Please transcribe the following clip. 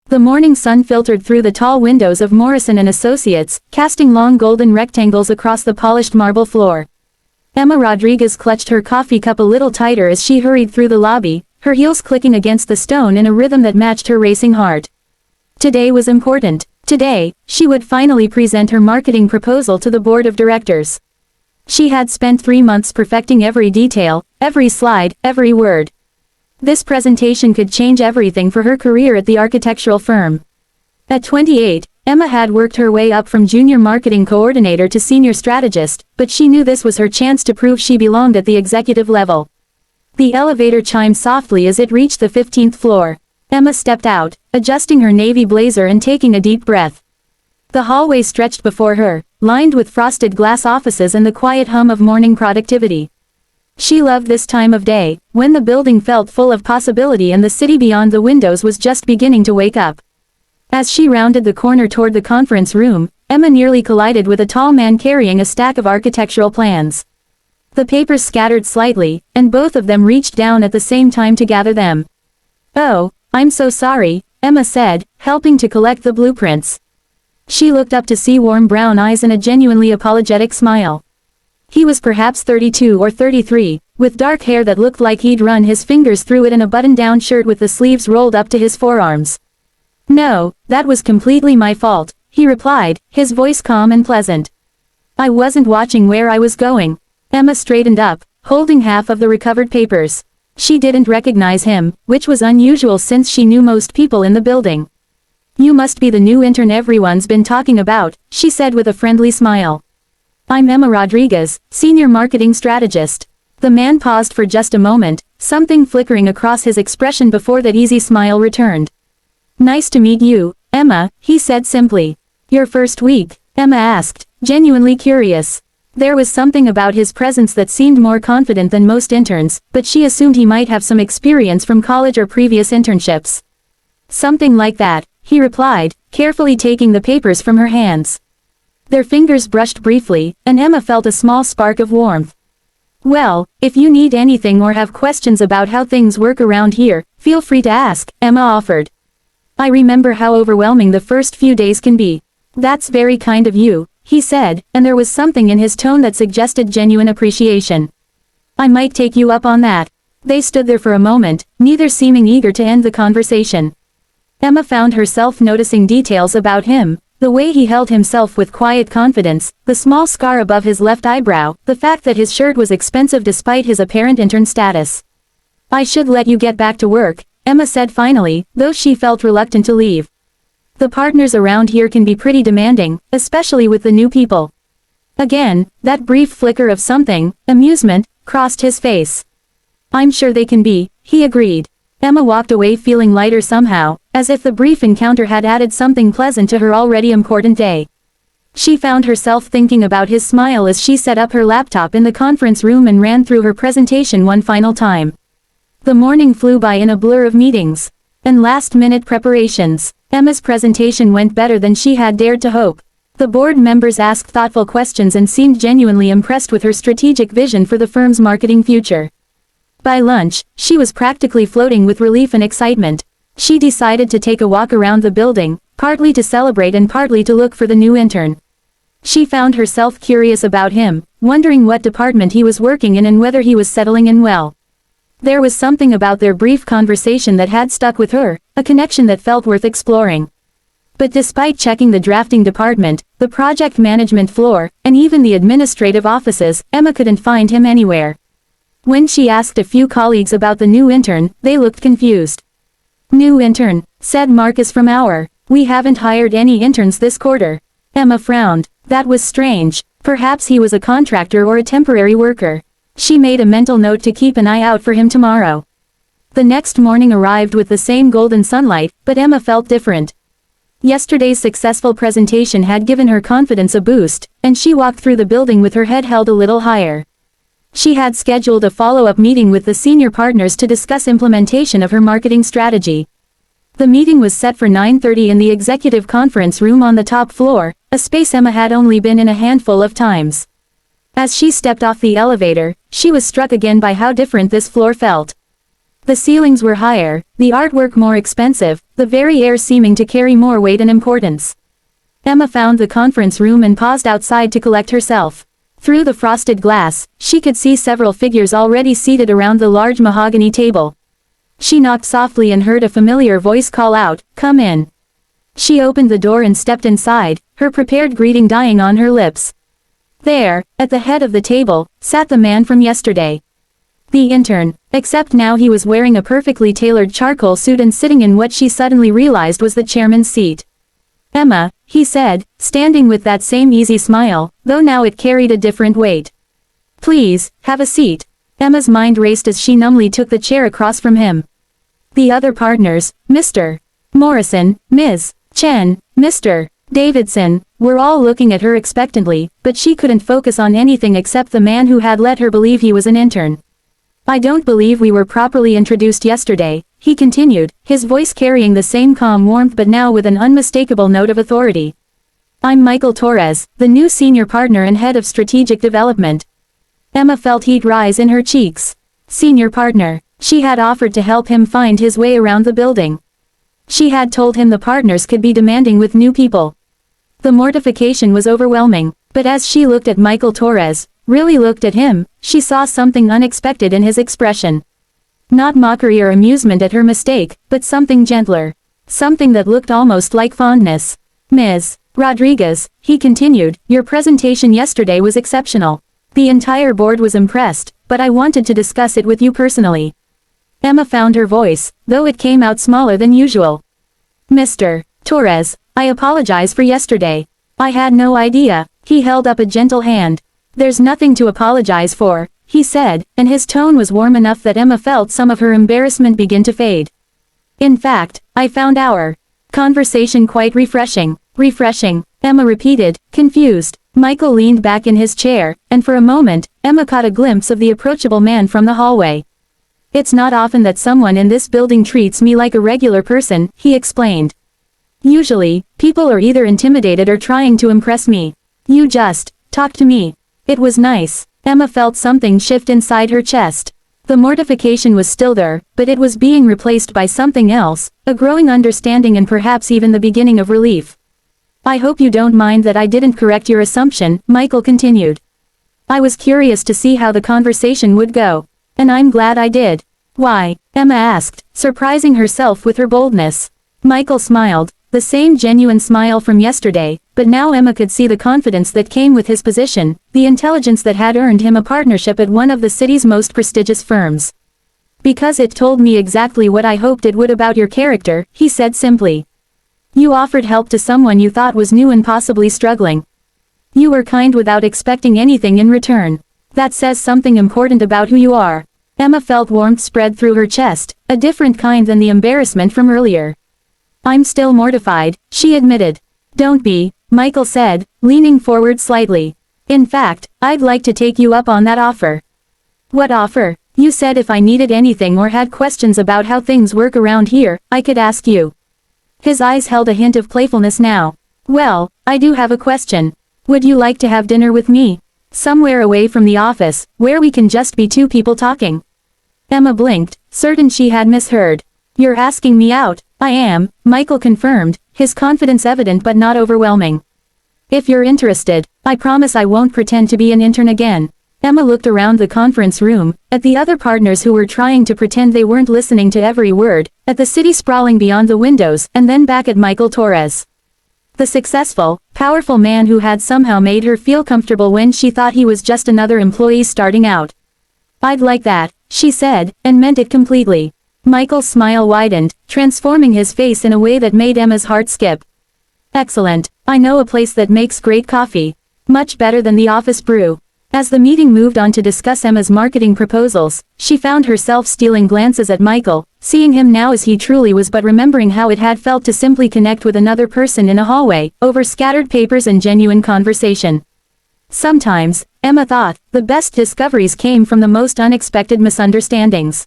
The morning sun filtered through the tall windows of Morrison & Associates, casting long golden rectangles across the polished marble floor. Emma Rodriguez clutched her coffee cup a little tighter as she hurried through the lobby, her heels clicking against the stone in a rhythm that matched her racing heart. Today was important. Today, she would finally present her marketing proposal to the board of directors. She had spent 3 months perfecting every detail, every slide, every word. This presentation could change everything for her career at the architectural firm. At 28, Emma had worked her way up from junior marketing coordinator to senior strategist, but she knew this was her chance to prove she belonged at the executive level. The elevator chimed softly as it reached the 15th floor. Emma stepped out, adjusting her navy blazer and taking a deep breath. The hallway stretched before her, lined with frosted glass offices and the quiet hum of morning productivity. She loved this time of day, when the building felt full of possibility and the city beyond the windows was just beginning to wake up. As she rounded the corner toward the conference room, Emma nearly collided with a tall man carrying a stack of architectural plans. The papers scattered slightly, and both of them reached down at the same time to gather them. "Oh, I'm so sorry," Emma said, helping to collect the blueprints. She looked up to see warm brown eyes and a genuinely apologetic smile. He was perhaps 32 or 33, with dark hair that looked like he'd run his fingers through it and a button-down shirt with the sleeves rolled up to his forearms. "No, that was completely my fault," he replied, his voice calm and pleasant. "I wasn't watching where I was going." Emma straightened up, holding half of the recovered papers. She didn't recognize him, which was unusual since she knew most people in the building. "You must be the new intern everyone's been talking about," she said with a friendly smile. "I'm Emma Rodriguez, senior marketing strategist." The man paused for just a moment, something flickering across his expression before that easy smile returned. "Nice to meet you, Emma," he said simply. "Your first week?" Emma asked, genuinely curious. There was something about his presence that seemed more confident than most interns, but she assumed he might have some experience from college or previous internships. "Something like that," he replied, carefully taking the papers from her hands. Their fingers brushed briefly, and Emma felt a small spark of warmth. "Well, if you need anything or have questions about how things work around here, feel free to ask," Emma offered. "I remember how overwhelming the first few days can be." "That's very kind of you," he said, and there was something in his tone that suggested genuine appreciation. "I might take you up on that." They stood there for a moment, neither seeming eager to end the conversation. Emma found herself noticing details about him, the way he held himself with quiet confidence, the small scar above his left eyebrow, the fact that his shirt was expensive despite his apparent intern status. "I should let you get back to work," Emma said finally, though she felt reluctant to leave. "The partners around here can be pretty demanding, especially with the new people." Again, that brief flicker of something, amusement, crossed his face. "I'm sure they can be," he agreed. Emma walked away feeling lighter somehow, as if the brief encounter had added something pleasant to her already important day. She found herself thinking about his smile as she set up her laptop in the conference room and ran through her presentation one final time. The morning flew by in a blur of meetings and last-minute preparations. Emma's presentation went better than she had dared to hope. The board members asked thoughtful questions and seemed genuinely impressed with her strategic vision for the firm's marketing future. By lunch, she was practically floating with relief and excitement. She decided to take a walk around the building, partly to celebrate and partly to look for the new intern. She found herself curious about him, wondering what department he was working in and whether he was settling in well. There was something about their brief conversation that had stuck with her, a connection that felt worth exploring. But despite checking the drafting department, the project management floor, and even the administrative offices, Emma couldn't find him anywhere. When she asked a few colleagues about the new intern, they looked confused. "New intern," said Marcus from our. "We haven't hired any interns this quarter." Emma frowned. That was strange. Perhaps he was a contractor or a temporary worker. She made a mental note to keep an eye out for him tomorrow. The next morning arrived with the same golden sunlight, but Emma felt different. Yesterday's successful presentation had given her confidence a boost, and she walked through the building with her head held a little higher. She had scheduled a follow-up meeting with the senior partners to discuss implementation of her marketing strategy. The meeting was set for 9:30 in the executive conference room on the top floor, a space Emma had only been in a handful of times. As she stepped off the elevator, she was struck again by how different this floor felt. The ceilings were higher, the artwork more expensive, the very air seeming to carry more weight and importance. Emma found the conference room and paused outside to collect herself. Through the frosted glass, she could see several figures already seated around the large mahogany table. She knocked softly and heard a familiar voice call out, "Come in." She opened the door and stepped inside, her prepared greeting dying on her lips. There, at the head of the table, sat the man from yesterday. The intern, except now he was wearing a perfectly tailored charcoal suit and sitting in what she suddenly realized was the chairman's seat. "Emma," he said, standing with that same easy smile, though now it carried a different weight. "Please, have a seat." Emma's mind raced as she numbly took the chair across from him. The other partners, Mr. Morrison, Ms. Chen, Mr. Davidson, were all looking at her expectantly, but she couldn't focus on anything except the man who had let her believe he was an intern. "I don't believe we were properly introduced yesterday," he continued, his voice carrying the same calm warmth but now with an unmistakable note of authority. "I'm Michael Torres, the new senior partner and head of strategic development." Emma felt heat rise in her cheeks. Senior partner. She had offered to help him find his way around the building. She had told him the partners could be demanding with new people. The mortification was overwhelming, but as she looked at Michael Torres, really looked at him, she saw something unexpected in his expression. Not mockery or amusement at her mistake, but something gentler. Something that looked almost like fondness. "Ms. Rodriguez," he continued, "your presentation yesterday was exceptional. The entire board was impressed, but I wanted to discuss it with you personally." Emma found her voice, though it came out smaller than usual. "Mr. Torres, I apologize for yesterday. I had no idea." He held up a gentle hand. "There's nothing to apologize for," he said, and his tone was warm enough that Emma felt some of her embarrassment begin to fade. "In fact, I found our conversation quite refreshing." "Refreshing," Emma repeated, confused. Michael leaned back in his chair, and for a moment, Emma caught a glimpse of the approachable man from the hallway. "It's not often that someone in this building treats me like a regular person," he explained. "Usually, people are either intimidated or trying to impress me. You just talk to me." It was nice. Emma felt something shift inside her chest. The mortification was still there, but it was being replaced by something else, a growing understanding and perhaps even the beginning of relief. "I hope you don't mind that I didn't correct your assumption," Michael continued. "I was curious to see how the conversation would go. And I'm glad I did." "Why?" Emma asked, surprising herself with her boldness. Michael smiled, the same genuine smile from yesterday, but now Emma could see the confidence that came with his position, the intelligence that had earned him a partnership at one of the city's most prestigious firms. "Because it told me exactly what I hoped it would about your character," he said simply. "You offered help to someone you thought was new and possibly struggling. You were kind without expecting anything in return. That says something important about who you are." Emma felt warmth spread through her chest, a different kind than the embarrassment from earlier. "I'm still mortified," she admitted. "Don't be," Michael said, leaning forward slightly. "In fact, I'd like to take you up on that offer." "What offer?" "You said if I needed anything or had questions about how things work around here, I could ask you." His eyes held a hint of playfulness now. "Well, I do have a question. Would you like to have dinner with me? Somewhere away from the office, where we can just be two people talking?" Emma blinked, certain she had misheard. "You're asking me out?" "I am," Michael confirmed, his confidence evident but not overwhelming. "If you're interested, I promise I won't pretend to be an intern again." Emma looked around the conference room, at the other partners who were trying to pretend they weren't listening to every word, at the city sprawling beyond the windows, and then back at Michael Torres. The successful, powerful man who had somehow made her feel comfortable when she thought he was just another employee starting out. "I'd like that," she said, and meant it completely. Michael's smile widened, transforming his face in a way that made Emma's heart skip. "Excellent. I know a place that makes great coffee. Much better than the office brew." As the meeting moved on to discuss Emma's marketing proposals, she found herself stealing glances at Michael, seeing him now as he truly was but remembering how it had felt to simply connect with another person in a hallway, over scattered papers and genuine conversation. Sometimes, Emma thought, the best discoveries came from the most unexpected misunderstandings.